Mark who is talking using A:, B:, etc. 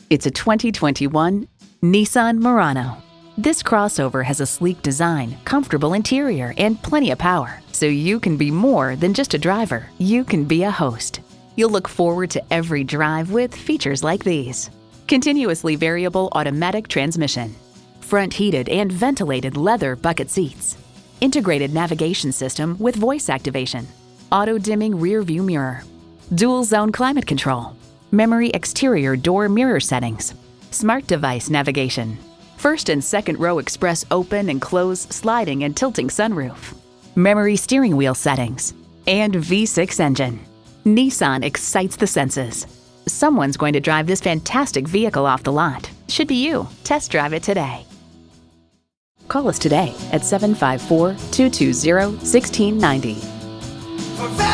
A: It's a 2021 Nissan Murano. This crossover has a sleek design, comfortable interior, and plenty of power, so you can be more than just a driver. You can be a host. You'll look forward to every drive with features like these: continuously variable automatic transmission, front heated and ventilated leather bucket seats, integrated navigation system with voice activation, auto-dimming rear view mirror, dual zone climate control, memory exterior door mirror settings, smart device navigation, first and second row express open and close sliding and tilting sunroof, memory steering wheel settings, and V6 engine. Nissan excites the senses. Someone's going to drive this fantastic vehicle off the lot. Should be you. Test drive it today. Call us today at 754-220-1690.